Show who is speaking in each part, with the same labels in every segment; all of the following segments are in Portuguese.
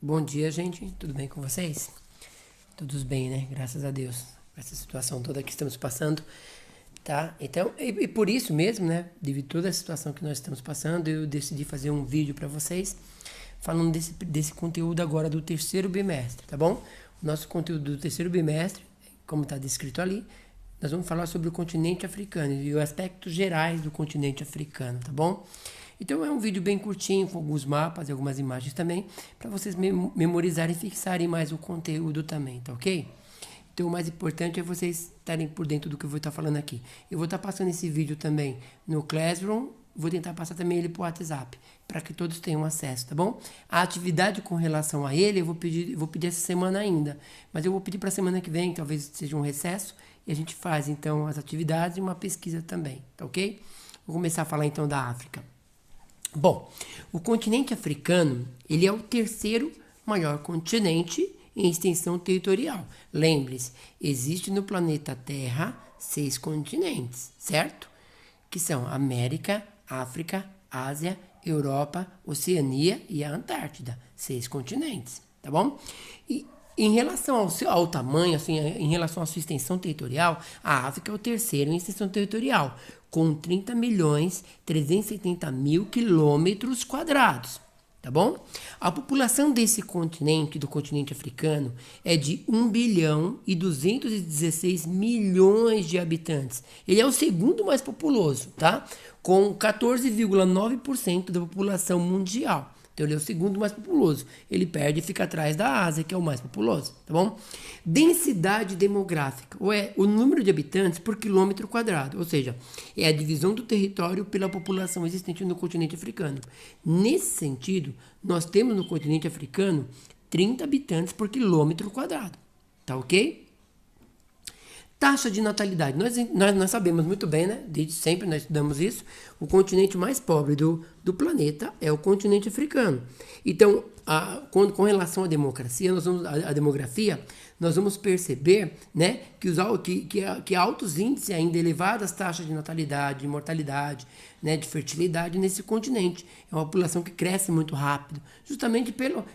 Speaker 1: Bom dia, gente. Tudo bem com vocês? Todos bem, né? Graças a Deus. Essa situação toda que estamos passando, tá? Então, e por isso mesmo, né? Devido a toda a situação que nós estamos passando, eu decidi fazer um vídeo para vocês falando desse conteúdo agora do terceiro bimestre, tá bom? O nosso conteúdo do terceiro bimestre, como está descrito ali, nós vamos falar sobre o continente africano e os aspectos gerais do continente africano, tá bom? Então é um vídeo bem curtinho, com alguns mapas e algumas imagens também, para vocês memorizarem e fixarem mais o conteúdo também, tá ok? Então o mais importante é vocês estarem por dentro do que eu vou estar falando aqui. Eu vou estar passando esse vídeo também no Classroom, vou tentar passar também ele para o WhatsApp, para que todos tenham acesso, tá bom? A atividade com relação a ele eu vou pedir essa semana ainda, mas eu vou pedir para a semana que vem, talvez seja um recesso, e a gente faz então as atividades e uma pesquisa também, tá ok? Vou começar a falar então da África. Bom, o continente africano, ele é o terceiro maior continente em extensão territorial. Lembre-se, existe no planeta Terra 6 continentes, certo? Que são América, África, Ásia, Europa, Oceania e a Antártida. 6 continentes, tá bom? E em relação ao tamanho, assim, em relação à sua extensão territorial, a África é o terceiro em extensão territorial, com 30.370.000 quilômetros quadrados, tá bom? A população desse continente, do continente africano, é de 1.216.000.000 de habitantes. Ele é o segundo mais populoso, tá? Com 14,9% da população mundial. Então ele é o segundo mais populoso. Ele perde e fica atrás da Ásia, que é o mais populoso, tá bom? Densidade demográfica, ou é o número de habitantes por quilômetro quadrado, ou seja, é a divisão do território pela população existente no continente africano. Nesse sentido, nós temos no continente africano 30 habitantes por quilômetro quadrado, tá ok? Taxa de natalidade. Nós sabemos muito bem, né? Desde sempre nós estudamos isso. O continente mais pobre do planeta é o continente africano. Então, com relação à demografia, nós vamos perceber, né, que há altos índices ainda elevadas taxas de natalidade, de mortalidade, né, de fertilidade nesse continente. É uma população que cresce muito rápido, justamente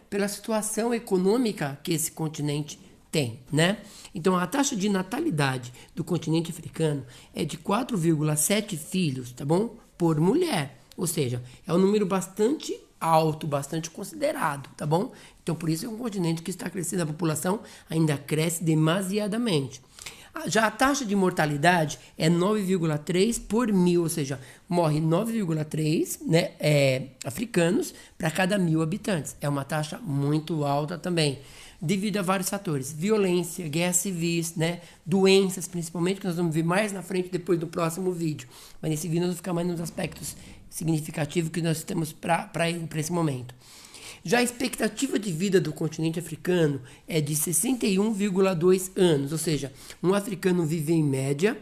Speaker 1: pela situação econômica que esse continente tem, né? Então, a taxa de natalidade do continente africano é de 4,7 filhos, tá bom? Por mulher. Ou seja, é um número bastante alto, bastante considerado, tá bom? Então, por isso é um continente que está crescendo, a população ainda cresce demasiadamente. Já a taxa de mortalidade é 9,3 por mil, ou seja, morre 9,3 né, africanos para cada 1.000 habitantes. É uma taxa muito alta também, devido a vários fatores. Violência, guerras civis, né, doenças principalmente, que nós vamos ver mais na frente depois do próximo vídeo. Mas nesse vídeo nós vamos ficar mais nos aspectos significativos que nós temos para esse momento. Já a expectativa de vida do continente africano é de 61,2 anos, ou seja, um africano vive em média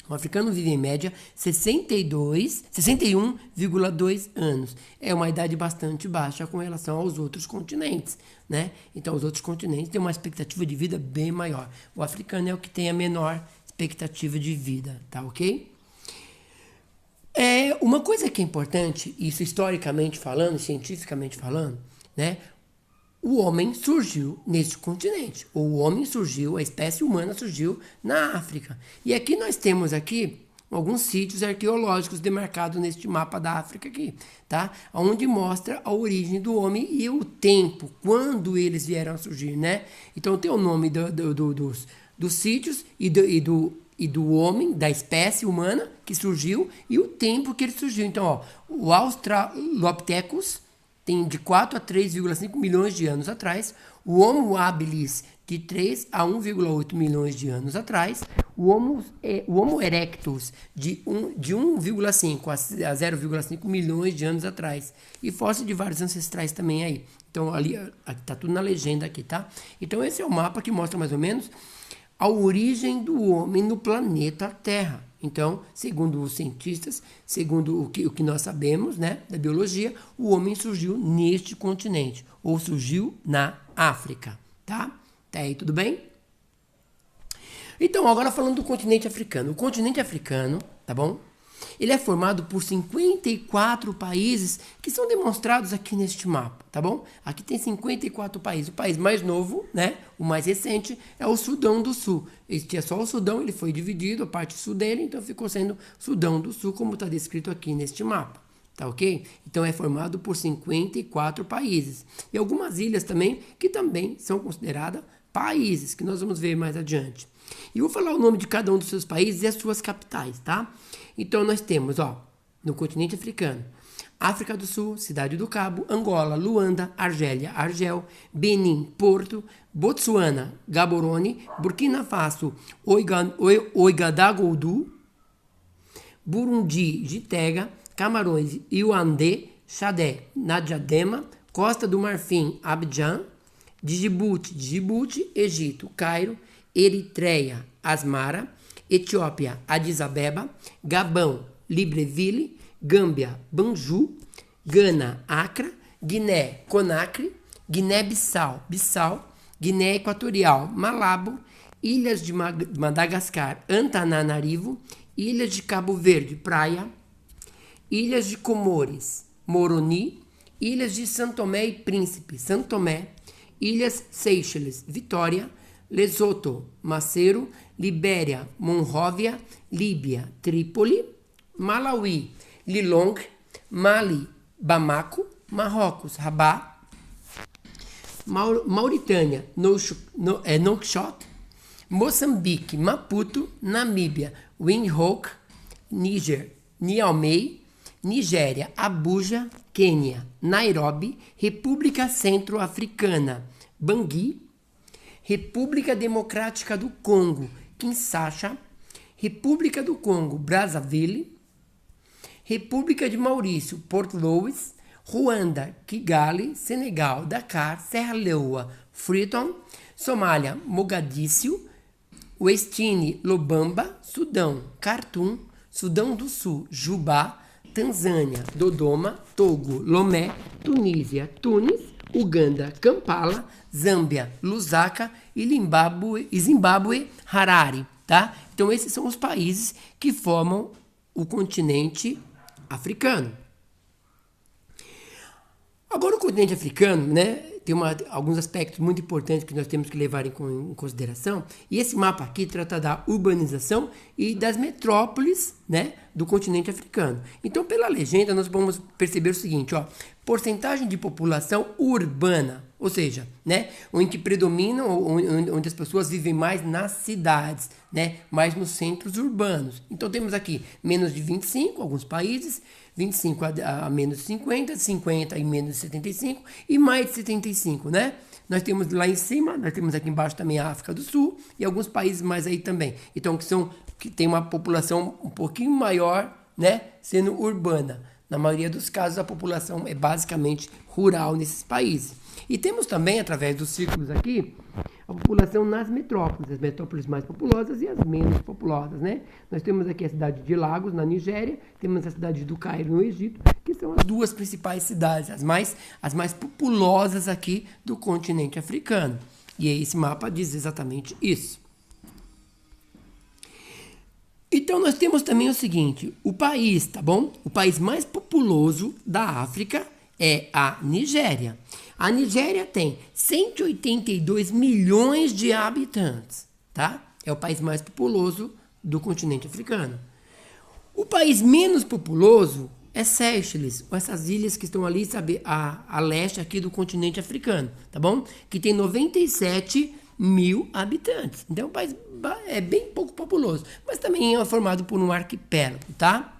Speaker 1: 61,2 anos. É uma idade bastante baixa com relação aos outros continentes, né? Então, os outros continentes têm uma expectativa de vida bem maior. O africano é o que tem a menor expectativa de vida, tá ok? Uma coisa que é importante, isso historicamente falando, cientificamente falando, né? O homem surgiu neste continente. O homem surgiu, a espécie humana surgiu na África. E aqui nós temos alguns sítios arqueológicos demarcados neste mapa da África aqui, tá? Onde mostra a origem do homem e o tempo, quando eles vieram a surgir, né? Então tem o nome dos sítios e do homem, da espécie humana que surgiu e o tempo que ele surgiu. Então, ó, o Australopithecus tem de 4 a 3,5 milhões de anos atrás, o Homo habilis de 3 a 1,8 milhões de anos atrás, o Homo erectus de 1,5 a 0,5 milhões de anos atrás, e fósseis de vários ancestrais também aí. Então, ali está tudo na legenda aqui, tá? Então, esse é o mapa que mostra mais ou menos a origem do homem no planeta Terra. Então, segundo os cientistas, segundo o que nós sabemos, né, da biologia, o homem surgiu neste continente, ou surgiu na África, tá? Tá aí, tudo bem? Então, agora falando do continente africano. O continente africano, tá bom? Ele é formado por 54 países que são demonstrados aqui neste mapa, tá bom? Aqui tem 54 países. O país mais novo, né, o mais recente, é o Sudão do Sul. Este é só o Sudão, ele foi dividido, a parte sul dele, então ficou sendo Sudão do Sul, como está descrito aqui neste mapa. Tá ok? Então é formado por 54 países. E algumas ilhas também, que também são consideradas países, que nós vamos ver mais adiante. E vou falar o nome de cada um dos seus países e as suas capitais, tá? Então nós temos, no continente africano, África do Sul, Cidade do Cabo, Angola, Luanda, Argélia, Argel, Benin, Porto, Botsuana, Gaborone, Burkina Faso, Ouagadougou, Burundi, Gitega, Camarões, Yaoundé, Chadé, N'Djamena, Costa do Marfim, Abidjan, Djibouti, Egito, Cairo, Eritreia, Asmara, Etiópia, Addis Abeba, Gabão, Libreville, Gâmbia, Banjul, Gana, Accra, Guiné, Conakry, Guiné-Bissau, Guiné Equatorial, Malabo, Ilhas de Madagascar, Antananarivo, Ilhas de Cabo Verde, Praia, Ilhas de Comores, Moroni, Ilhas de São Tomé e Príncipe, São Tomé, Ilhas Seychelles, Vitória, Lesoto, Maseiro, Libéria, Monróvia, Líbia, Trípoli, Malawi, Lilongwe, Mali, Bamako, Marrocos, Rabat, Mauritânia, Nouakchott, Moçambique, Maputo, Namíbia, Windhoek, Níger, Niamey, Nigéria, Abuja, Quênia, Nairobi, República Centro-Africana, Bangui, República Democrática do Congo, Kinshasa, República do Congo, Brazzaville, República de Maurício, Port Louis, Ruanda, Kigali, Senegal, Dakar, Serra Leoa, Freetown, Somália, Mogadíscio, Westine, Lobamba, Sudão, Khartoum, Sudão do Sul, Juba, Tanzânia, Dodoma, Togo, Lomé, Tunísia, Tunis, Uganda, Kampala, Zâmbia, Lusaka e Zimbábue, Harare, tá? Então esses são os países que formam o continente africano. Agora o continente africano, né, tem alguns aspectos muito importantes que nós temos que levar em consideração, e esse mapa aqui trata da urbanização e das metrópoles, né, do continente africano. Então, pela legenda, nós vamos perceber o seguinte, porcentagem de população urbana, ou seja, né, onde que predominam, onde as pessoas vivem mais nas cidades, né, mais nos centros urbanos. Então, temos aqui menos de 25, alguns países, 25 a menos de 50, 50 e menos de 75 e mais de 75, né? Nós temos lá em cima, nós temos aqui embaixo também a África do Sul e alguns países mais aí também. Então, que tem uma população um pouquinho maior, né, sendo urbana. Na maioria dos casos, a população é basicamente rural nesses países. E temos também, através dos círculos aqui, a população nas metrópoles, as metrópoles mais populosas e as menos populosas, né? Nós temos aqui a cidade de Lagos, na Nigéria, temos a cidade do Cairo, no Egito, que são as duas principais cidades, as mais populosas aqui do continente africano. E esse mapa diz exatamente isso. Então, nós temos também o seguinte, o país, tá bom? O país mais populoso da África é a Nigéria. A Nigéria tem 182 milhões de habitantes, tá? É o país mais populoso do continente africano. O país menos populoso é Seychelles, ou essas ilhas que estão ali, sabe, a leste aqui do continente africano, tá bom? Que tem 97 mil habitantes. Então, é um país bem pouco populoso, mas também é formado por um arquipélago, tá?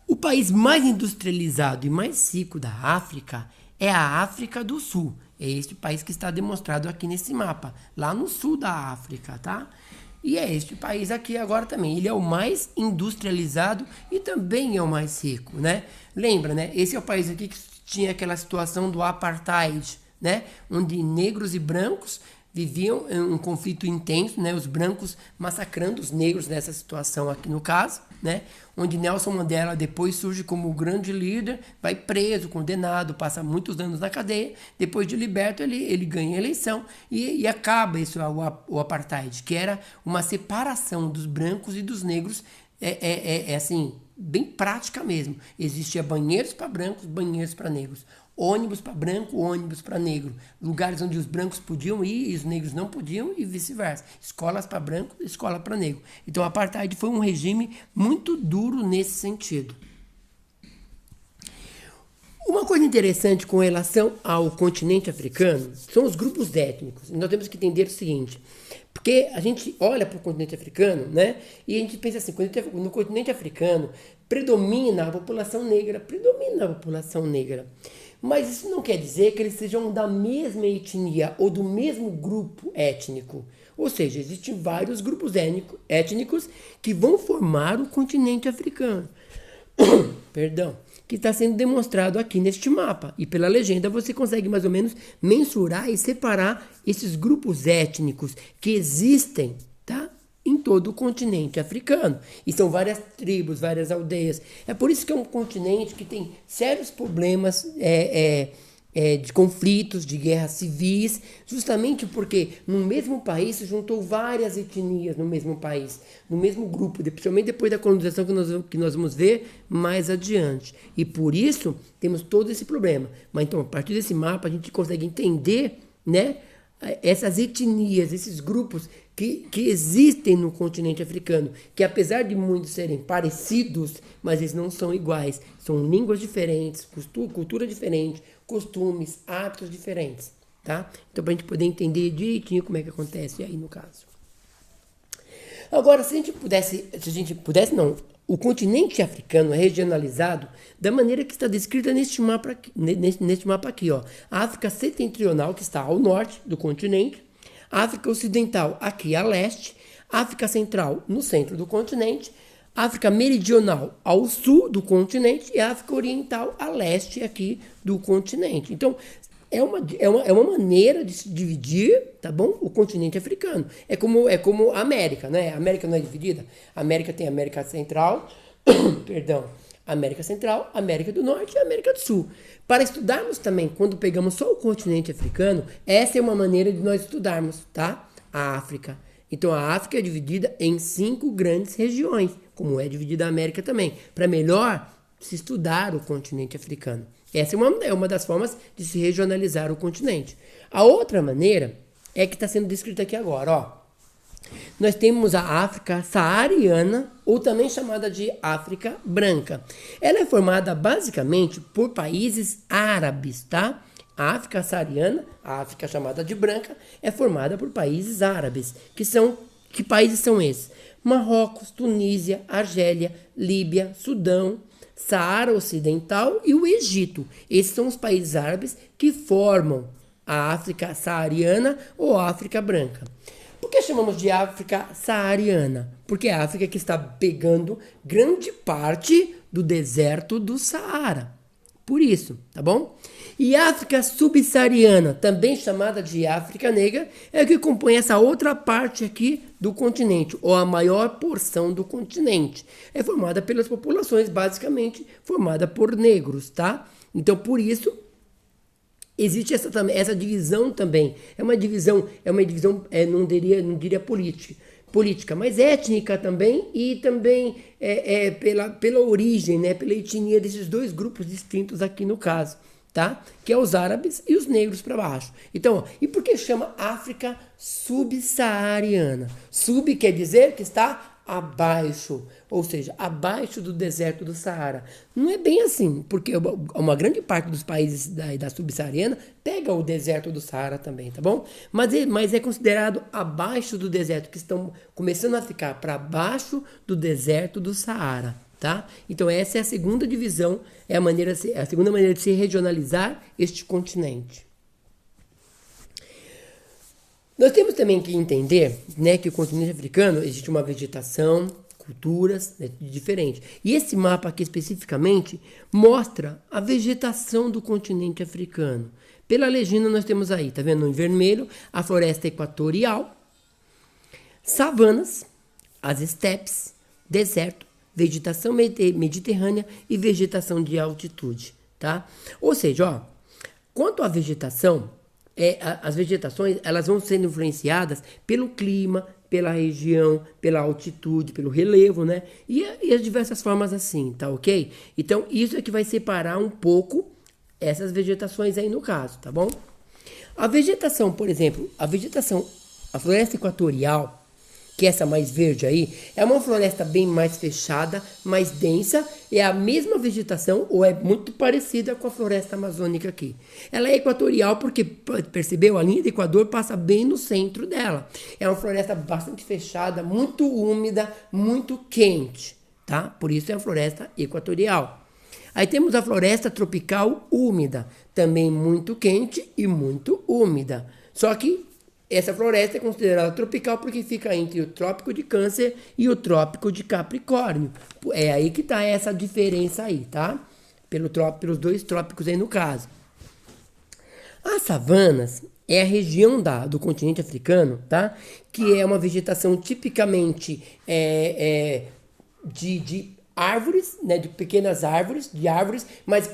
Speaker 1: O país mais industrializado e mais rico da África é a África do Sul. É este país que está demonstrado aqui nesse mapa, lá no sul da África, tá? E é este país aqui agora também. Ele é o mais industrializado e também é o mais rico, né? Lembra, né? Esse é o país aqui que tinha aquela situação do apartheid, né? Onde negros e brancos viviam em um conflito intenso, né? Os brancos massacrando os negros nessa situação aqui no caso, né? Onde Nelson Mandela depois surge como o grande líder, vai preso, condenado, passa muitos anos na cadeia, depois de liberto ele ganha a eleição e acaba isso, o apartheid, que era uma separação dos brancos e dos negros assim, bem prática mesmo. Existia banheiros para brancos, banheiros para negros. Ônibus para branco, ônibus para negro. Lugares onde os brancos podiam ir e os negros não podiam e vice-versa. Escolas para branco, escola para negro. Então, o apartheid foi um regime muito duro nesse sentido. Uma coisa interessante com relação ao continente africano são os grupos étnicos. Nós temos que entender o seguinte, porque a gente olha para o continente africano, né, e a gente pensa assim, no continente africano predomina a população negra. Mas isso não quer dizer que eles sejam da mesma etnia ou do mesmo grupo étnico. Ou seja, existem vários grupos étnicos que vão formar o continente africano. Perdão. Que está sendo demonstrado aqui neste mapa. E pela legenda você consegue mais ou menos mensurar e separar esses grupos étnicos que existem, tá? Em todo o continente africano. E são várias tribos, várias aldeias. É por isso que é um continente que tem sérios problemas de conflitos, de guerras civis, justamente porque no mesmo país se juntou várias etnias no mesmo país, no mesmo grupo, principalmente depois da colonização que nós vamos ver mais adiante. E por isso temos todo esse problema. Mas então, a partir desse mapa, a gente consegue entender, né, essas etnias, esses grupos que existem no continente africano, que apesar de muitos serem parecidos, mas eles não são iguais. São línguas diferentes, cultura diferente, costumes, hábitos diferentes, tá? Então, para a gente poder entender direitinho como é que acontece aí no caso. Agora, se a gente pudesse não, o continente africano é regionalizado da maneira que está descrita neste mapa aqui, ó. A África setentrional, que está ao norte do continente, a África ocidental aqui a leste, África central no centro do continente, África meridional ao sul do continente e África oriental a leste aqui do continente. Então, é uma maneira de se dividir, tá bom? O continente africano. É como a América, né? A América não é dividida. A América tem a América Central, América Central, América do Norte e América do Sul. Para estudarmos também, quando pegamos só o continente africano, essa é uma maneira de nós estudarmos, tá? A África. Então, a África é dividida em 5 grandes regiões, como é dividida a América também, para melhor se estudar o continente africano. Essa é uma das formas de se regionalizar o continente. A outra maneira é que está sendo descrita aqui agora, ó. Nós temos a África saariana, ou também chamada de África branca. Ela é formada basicamente por países árabes, tá? A África saariana, a África chamada de branca, é formada por países árabes. Que países são esses? Marrocos, Tunísia, Argélia, Líbia, Sudão, Saara Ocidental e o Egito. Esses são os países árabes que formam a África saariana ou África branca. Por que chamamos de África saariana? Porque é a África que está pegando grande parte do deserto do Saara. Por isso, tá bom? E a África subsaariana, também chamada de África negra, é a que compõe essa outra parte aqui do continente, ou a maior porção do continente. É formada pelas populações, basicamente formada por negros, tá? Então, por isso, existe essa divisão também. É uma divisão, não diria política, mas étnica também, e também pela origem, né, pela etnia desses dois grupos distintos aqui no caso, tá? Que é os árabes e os negros para baixo. Então, e por que chama África subsaariana? Sub quer dizer que está abaixo, ou seja, abaixo do deserto do Saara. Não é bem assim, porque uma grande parte dos países da subsaariana pega o deserto do Saara também, tá bom? Mas é considerado abaixo do deserto, que estão começando a ficar para baixo do deserto do Saara, tá? Então essa é a segunda divisão, é a segunda maneira de se regionalizar este continente. Nós temos também que entender, né, que o continente africano existe uma vegetação, culturas, né, diferentes. E esse mapa aqui especificamente mostra a vegetação do continente africano. Pela legenda nós temos aí, tá vendo, em vermelho, a floresta equatorial, savanas, as estepes, deserto, vegetação mediterrânea e vegetação de altitude, tá? Ou seja, ó, quanto à vegetação, as vegetações elas vão sendo influenciadas pelo clima, pela região, pela altitude, pelo relevo, né? E as diversas formas assim, tá ok? Então, isso é que vai separar um pouco essas vegetações aí no caso, tá bom? A vegetação, por exemplo, a floresta equatorial, que é essa mais verde aí, é uma floresta bem mais fechada, mais densa, é a mesma vegetação ou é muito parecida com a floresta amazônica aqui. Ela é equatorial porque, percebeu, a linha do Equador passa bem no centro dela. É uma floresta bastante fechada, muito úmida, muito quente, tá? Por isso é a floresta equatorial. Aí temos a floresta tropical úmida, também muito quente e muito úmida. Só que essa floresta é considerada tropical porque fica entre o trópico de Câncer e o trópico de Capricórnio. É aí que está essa diferença aí, tá? Pelos dois trópicos aí no caso. As savanas é a região do continente africano, tá? Que é uma vegetação tipicamente de árvores, né, de pequenas árvores, mas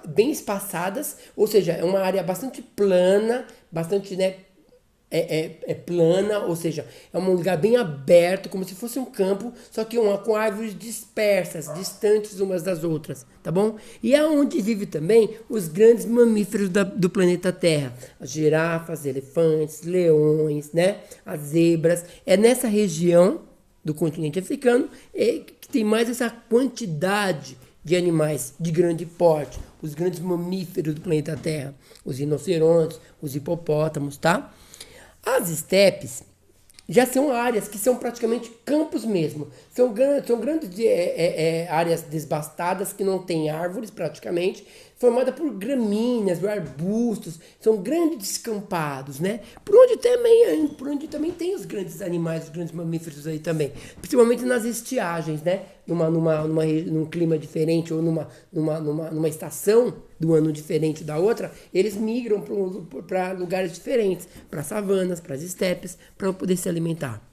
Speaker 1: bem espaçadas, ou seja, é uma área bastante plana, bastante, né, plana, ou seja, é um lugar bem aberto, como se fosse um campo, só que com árvores dispersas, distantes umas das outras, tá bom? E é onde vive também os grandes mamíferos do planeta Terra, as girafas, elefantes, leões, né, as zebras. É nessa região do continente africano que tem mais essa quantidade de animais de grande porte, os grandes mamíferos do planeta Terra, os rinocerontes, os hipopótamos, tá? As estepes já são áreas que são praticamente campos mesmo. São grandes áreas desbastadas que não têm árvores praticamente, formada por gramíneas, arbustos, são grandes descampados, né? Por onde também tem os grandes animais, os grandes mamíferos aí também, principalmente nas estiagens, né? Num clima diferente ou numa estação do ano diferente da outra, eles migram para lugares diferentes, para savanas, para as estepes, para poder se alimentar.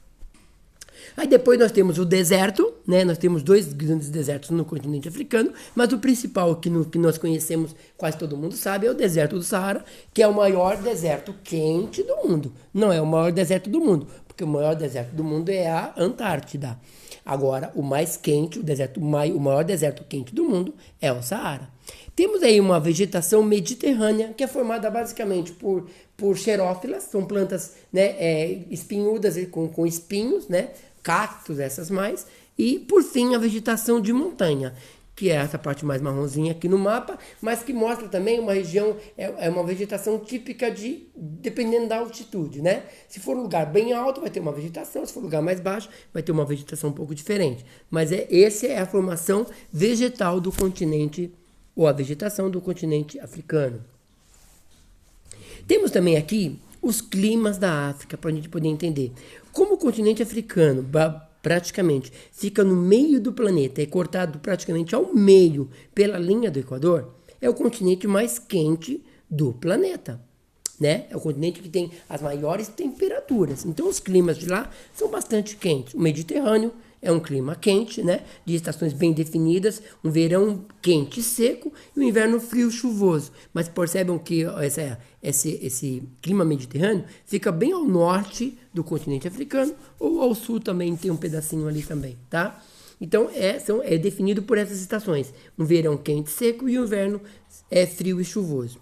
Speaker 1: Aí depois nós temos o deserto, né? Nós temos dois grandes desertos no continente africano, mas o principal que nós conhecemos, quase todo mundo sabe, é o deserto do Saara, que é o maior deserto quente do mundo. Não é o maior deserto do mundo, porque o maior deserto do mundo é a Antártida. Agora, o mais quente, o maior deserto quente do mundo é o Saara. Temos aí uma vegetação mediterrânea, que é formada basicamente por xerófilas, são plantas, né, espinhudas com espinhos, né, cactos, essas mais, e por fim a vegetação de montanha, que é essa parte mais marronzinha aqui no mapa, mas que mostra também uma região, uma vegetação típica dependendo da altitude, né? Se for um lugar bem alto, vai ter uma vegetação, se for um lugar mais baixo, vai ter uma vegetação um pouco diferente. Mas essa é a formação vegetal do continente, ou a vegetação do continente africano. Temos também aqui os climas da África, para a gente poder entender. Como o continente africano praticamente fica no meio do planeta, é cortado praticamente ao meio pela linha do Equador, é o continente mais quente do planeta, né? É o continente que tem as maiores temperaturas. Então os climas de lá são bastante quentes. O Mediterrâneo é um clima quente, né? De estações bem definidas, um verão quente e seco e um inverno frio e chuvoso. Mas percebam que esse clima mediterrâneo fica bem ao norte do continente africano, ou ao sul também tem um pedacinho ali também, tá? Então é definido por essas estações, um verão quente e seco e um inverno frio e chuvoso.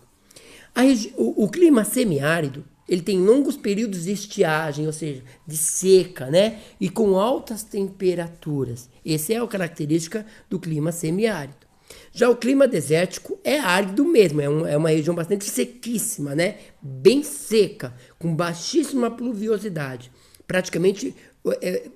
Speaker 1: O clima semiárido, ele tem longos períodos de estiagem, ou seja, de seca, né? E com altas temperaturas. Essa é a característica do clima semiárido. Já o clima desértico é árido mesmo, é uma região bastante sequíssima, né? Bem seca, com baixíssima pluviosidade. Praticamente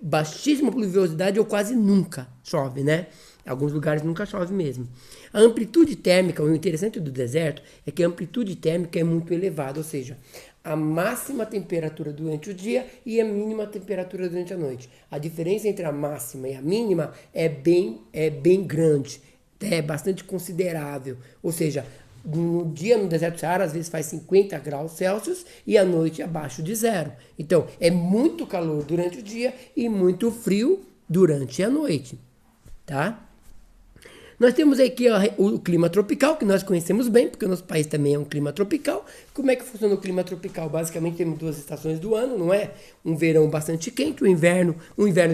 Speaker 1: baixíssima pluviosidade ou quase nunca chove, né? Em alguns lugares nunca chove mesmo. A amplitude térmica, o interessante do deserto é que a amplitude térmica é muito elevada, ou seja, a máxima temperatura durante o dia e a mínima temperatura durante a noite. A diferença entre a máxima e a mínima é bem grande, é bastante considerável. Ou seja, no dia no deserto do Saara, às vezes faz 50 graus Celsius e à noite abaixo de zero. Então, é muito calor durante o dia e muito frio durante a noite, tá? Nós temos aqui o clima tropical, que nós conhecemos bem, porque o nosso país também é um clima tropical. Como é que funciona o clima tropical? Basicamente temos 2 estações do ano, não é? Um verão bastante quente, um inverno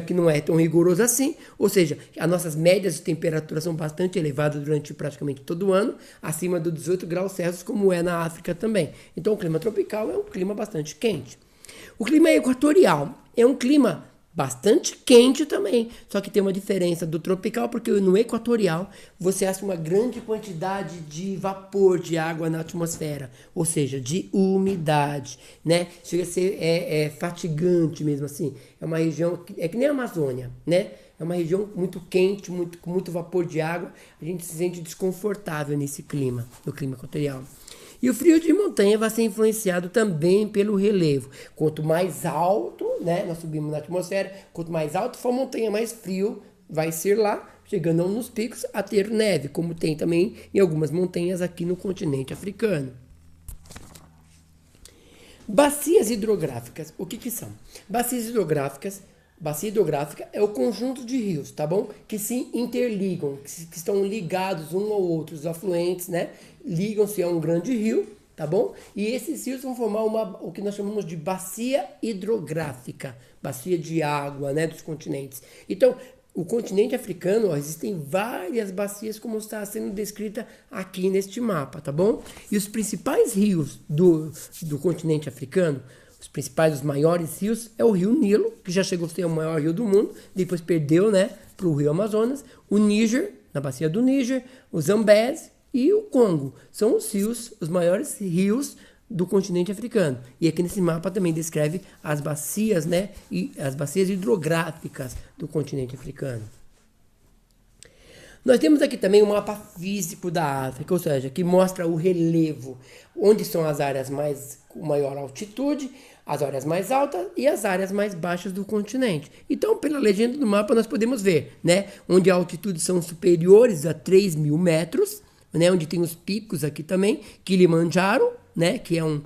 Speaker 1: que não é tão rigoroso assim, ou seja, as nossas médias de temperatura são bastante elevadas durante praticamente todo o ano, acima dos 18 graus Celsius, como é na África também. Então o clima tropical é um clima bastante quente. O clima equatorial é um clima bastante quente também, só que tem uma diferença do tropical, porque no equatorial você acha uma grande quantidade de vapor de água na atmosfera, ou seja, de umidade, né? Chega a ser fatigante mesmo assim. É uma região que nem a Amazônia, né? É uma região muito quente, com muito vapor de água. A gente se sente desconfortável nesse clima, no clima equatorial. E o frio de montanha vai ser influenciado também pelo relevo. Quanto mais alto, né, nós subimos na atmosfera, quanto mais alto for a montanha, mais frio vai ser lá, chegando nos picos a ter neve, como tem também em algumas montanhas aqui no continente africano. Bacias hidrográficas, o que são? Bacia hidrográfica é o conjunto de rios, tá bom? Que se interligam, que estão ligados um ao outro, os afluentes, né? Ligam-se a um grande rio, tá bom? E esses rios vão formar o que nós chamamos de bacia hidrográfica, bacia de água, né? Dos continentes. Então, o continente africano, ó, existem várias bacias, como está sendo descrita aqui neste mapa, tá bom? E os principais rios do continente africano, os maiores rios, é o rio Nilo, que já chegou a ser o maior rio do mundo, depois perdeu, né, para o rio Amazonas, o Níger, na bacia do Níger, o Zambeze e o Congo. São os maiores rios do continente africano. E aqui nesse mapa também descreve as bacias, né, e as bacias hidrográficas do continente africano. Nós temos aqui também um mapa físico da África, ou seja, que mostra o relevo, onde são as áreas com maior altitude, as áreas mais altas e as áreas mais baixas do continente. Então, pela legenda do mapa, nós podemos ver, né, onde a altitude são superiores a 3.000 metros, né, onde tem os picos aqui também, Kilimanjaro, né, que é um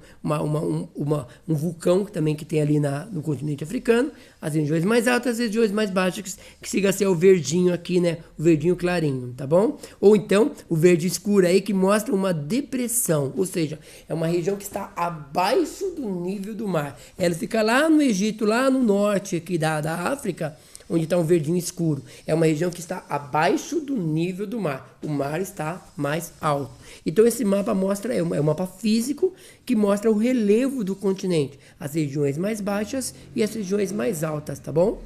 Speaker 1: vulcão também que tem ali no continente africano, as regiões mais altas, as regiões mais baixas, que chega a ser o verdinho aqui, né, o verdinho clarinho, tá bom? Ou então o verde escuro aí, que mostra uma depressão, ou seja, é uma região que está abaixo do nível do mar. Ela fica lá no Egito, lá no norte aqui da África, onde está um verdinho escuro. É uma região que está abaixo do nível do mar. O mar está mais alto. Então esse mapa é um mapa físico que mostra o relevo do continente. As regiões mais baixas e as regiões mais altas, tá bom?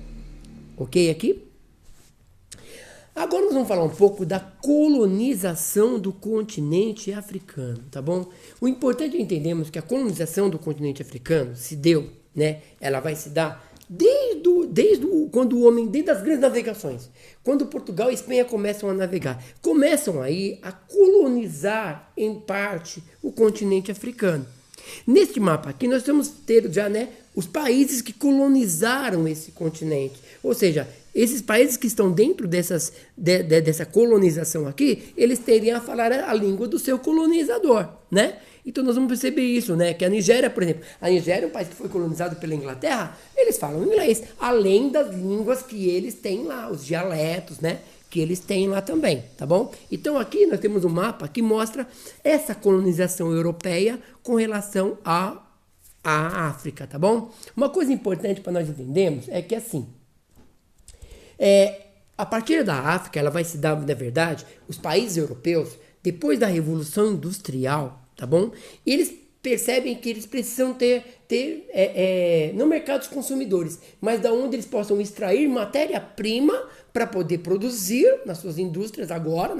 Speaker 1: Ok aqui? Agora nós vamos falar um pouco da colonização do continente africano, tá bom? O importante é entendermos que a colonização do continente africano se deu, né? Ela vai se dar desde as grandes navegações, quando Portugal e Espanha começam a navegar, começam aí a colonizar em parte o continente africano. Neste mapa aqui nós temos ter já, né, os países que colonizaram esse continente, ou seja, esses países que estão dentro dessa colonização aqui, eles teriam a falar a língua do seu colonizador, né? Então nós vamos perceber isso, né? Que a Nigéria, por exemplo, a Nigéria é um país que foi colonizado pela Inglaterra, eles falam inglês, além das línguas que eles têm lá, os dialetos, né? Que eles têm lá também, tá bom? Então aqui nós temos um mapa que mostra essa colonização europeia com relação à África, tá bom? Uma coisa importante para nós entendermos é que assim, a partir da África, ela vai se dar, na verdade, os países europeus, depois da Revolução Industrial, tá bom? Eles percebem que eles precisam ter não mercados consumidores, mas da onde eles possam extrair matéria-prima para poder produzir nas suas indústrias agora,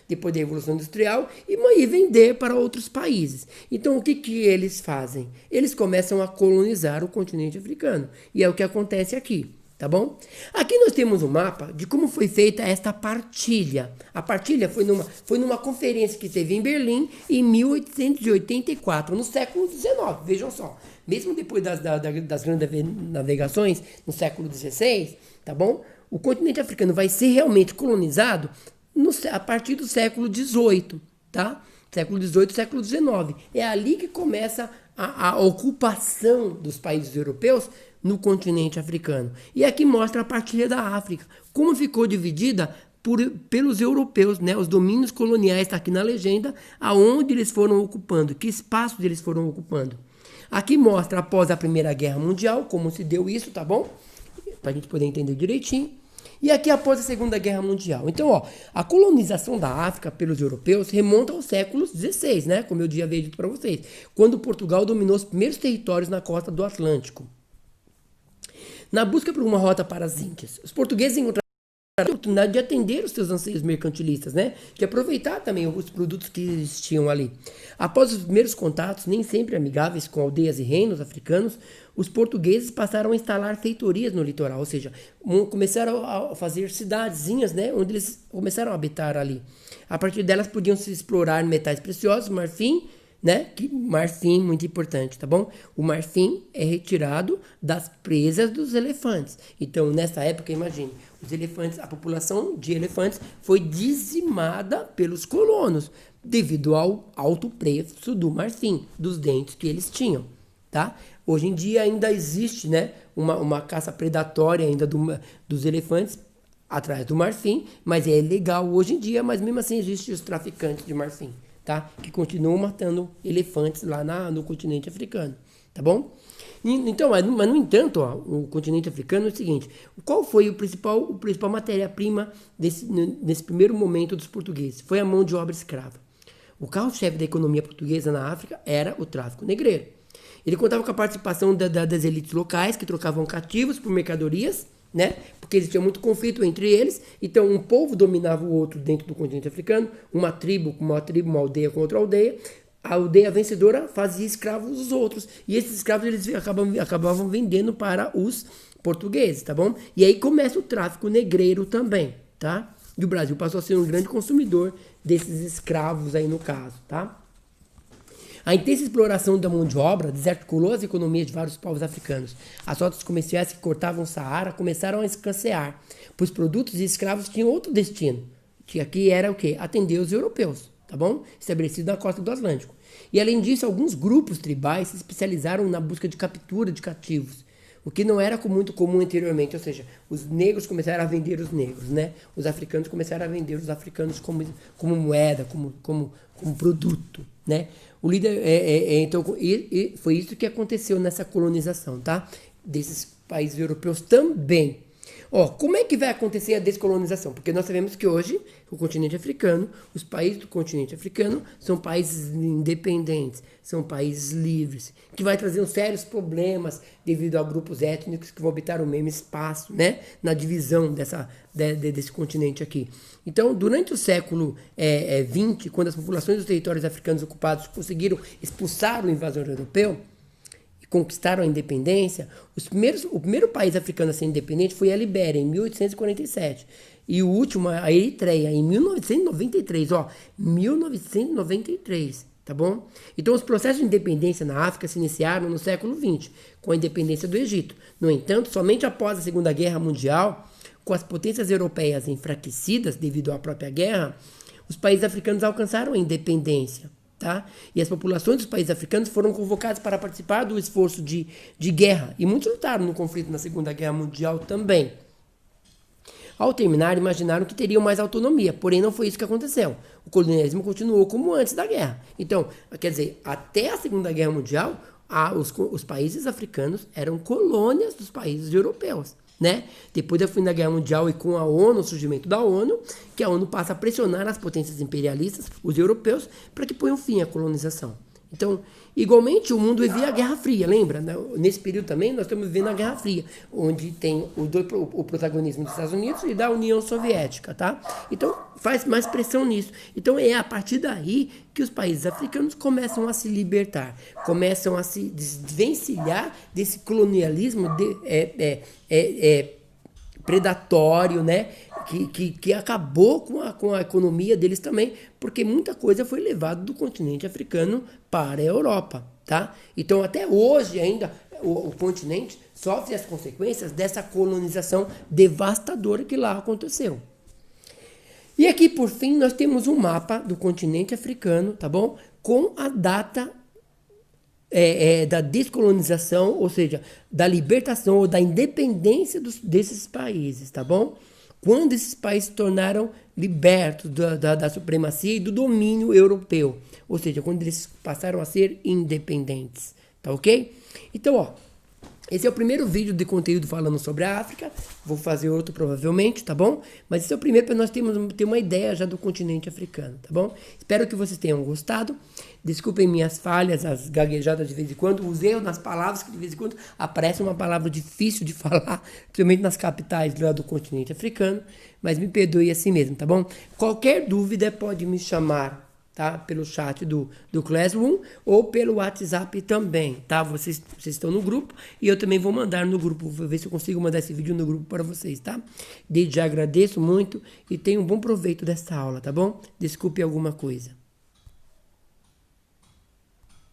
Speaker 1: depois da Revolução Industrial, e vender para outros países. Então, o que eles fazem? Eles começam a colonizar o continente africano. E é o que acontece aqui. Tá bom? Aqui nós temos um mapa de como foi feita esta partilha. A partilha foi numa conferência que teve em Berlim em 1884, no século XIX. Vejam só, mesmo depois das grandes navegações no século XVI, tá bom? O continente africano vai ser realmente colonizado a partir do século XVIII, tá? Século XVIII, século XIX. É ali que começa a ocupação dos países europeus no continente africano. E aqui mostra a partilha da África, como ficou dividida pelos europeus, né? Os domínios coloniais, está aqui na legenda, aonde eles foram ocupando, que espaços eles foram ocupando. Aqui mostra após a Primeira Guerra Mundial, como se deu isso, tá bom? Para a gente poder entender direitinho. E aqui após a Segunda Guerra Mundial. Então, ó, a colonização da África pelos europeus remonta aos séculos XVI, né? Como eu já havia dito para vocês, quando Portugal dominou os primeiros territórios na costa do Atlântico. Na busca por uma rota para as Índias, os portugueses encontraram a oportunidade de atender os seus anseios mercantilistas, né? De aproveitar também os produtos que existiam ali. Após os primeiros contatos, nem sempre amigáveis com aldeias e reinos africanos, os portugueses passaram a instalar feitorias no litoral, ou seja, começaram a fazer cidadezinhas, né? Onde eles começaram a habitar ali. A partir delas podiam se explorar metais preciosos, marfim, né? Que marfim, muito importante, tá bom? O marfim é retirado das presas dos elefantes. Então, nessa época, imagine, os elefantes, a população de elefantes foi dizimada pelos colonos devido ao alto preço do marfim, dos dentes que eles tinham, tá? Hoje em dia ainda existe, né, uma caça predatória ainda dos elefantes atrás do marfim, mas é ilegal hoje em dia, mas mesmo assim existem os traficantes de marfim, tá? Que continuam matando elefantes lá no continente africano, tá bom? Então, mas no entanto, ó, o continente africano é o seguinte: qual foi o principal matéria-prima nesse primeiro momento dos portugueses? Foi a mão de obra escrava. O carro-chefe da economia portuguesa na África era o tráfico negreiro. Ele contava com a participação das elites locais, que trocavam cativos por mercadorias, né? Porque existia muito conflito entre eles. Então, um povo dominava o outro dentro do continente africano, uma tribo, uma aldeia com outra aldeia. A aldeia vencedora fazia escravos dos outros. E esses escravos eles acabavam vendendo para os portugueses, tá bom? E aí começa o tráfico negreiro também, tá? E o Brasil passou a ser um grande consumidor desses escravos aí no caso, tá? A intensa exploração da mão de obra desarticulou as economias de vários povos africanos. As rotas comerciais que cortavam o Saara começaram a escassear, pois produtos e escravos tinham outro destino, que aqui era o quê? Atender os europeus, tá bom? Estabelecido na costa do Atlântico. E além disso, alguns grupos tribais se especializaram na busca de captura de cativos, o que não era muito comum anteriormente, ou seja, os negros começaram a vender os negros, né? Os africanos começaram a vender os africanos como moeda, como produto, né? O líder então foi isso que aconteceu nessa colonização, tá? Desses países europeus também. Ó, como é que vai acontecer a descolonização? Porque nós sabemos que hoje o continente africano, os países do continente africano são países independentes, são países livres, que vai trazer uns sérios problemas devido a grupos étnicos que vão habitar o mesmo espaço, né? Na divisão desse continente aqui. Então, durante o século XX, quando as populações dos territórios africanos ocupados conseguiram expulsar o invasor europeu, conquistaram a independência, o primeiro país africano a ser independente foi a Libéria, em 1847. E o último, a Eritreia, em 1993. Ó, 1993, tá bom? Então, os processos de independência na África se iniciaram no século XX, com a independência do Egito. No entanto, somente após a Segunda Guerra Mundial, com as potências europeias enfraquecidas devido à própria guerra, os países africanos alcançaram a independência. Tá? E as populações dos países africanos foram convocadas para participar do esforço de guerra. E muitos lutaram no conflito na Segunda Guerra Mundial também. Ao terminar, imaginaram que teriam mais autonomia, porém não foi isso que aconteceu. O colonialismo continuou como antes da guerra. Então, quer dizer, até a Segunda Guerra Mundial, os países africanos eram colônias dos países europeus. Né? Depois da fim da Guerra Mundial e com a ONU, o surgimento da ONU, que a ONU passa a pressionar as potências imperialistas, os europeus, para que ponham fim à colonização. Então, igualmente, o mundo vivia a Guerra Fria, lembra? Nesse período também nós estamos vivendo a Guerra Fria, onde tem o protagonismo dos Estados Unidos e da União Soviética, tá? Então, faz mais pressão nisso. Então, é a partir daí que os países africanos começam a se libertar, começam a se desvencilhar desse colonialismo predatório, né? Que acabou com a economia deles também, porque muita coisa foi levada do continente africano para a Europa, tá? Então, até hoje ainda, o continente sofre as consequências dessa colonização devastadora que lá aconteceu. E aqui, por fim, nós temos um mapa do continente africano, tá bom? Com a data da descolonização, ou seja, da libertação ou da independência desses países, tá bom? quando esses países se tornaram libertos da supremacia e do domínio europeu. Ou seja, quando eles passaram a ser independentes. Tá ok? Então, ó, esse é o primeiro vídeo de conteúdo falando sobre a África. Vou fazer outro provavelmente, tá bom? Mas esse é o primeiro para nós ter uma ideia já do continente africano, tá bom? Espero que vocês tenham gostado. Desculpem minhas falhas, as gaguejadas de vez em quando, os erros nas palavras, que de vez em quando aparece uma palavra difícil de falar, principalmente nas capitais lá do continente africano. Mas me perdoe assim mesmo, tá bom? Qualquer dúvida pode me chamar, tá? Pelo chat do Classroom ou pelo WhatsApp também, tá? Vocês estão no grupo e eu também vou mandar no grupo, vou ver se eu consigo mandar esse vídeo no grupo para vocês, tá? Desde já agradeço muito e tenham um bom proveito dessa aula, tá bom? Desculpe alguma coisa.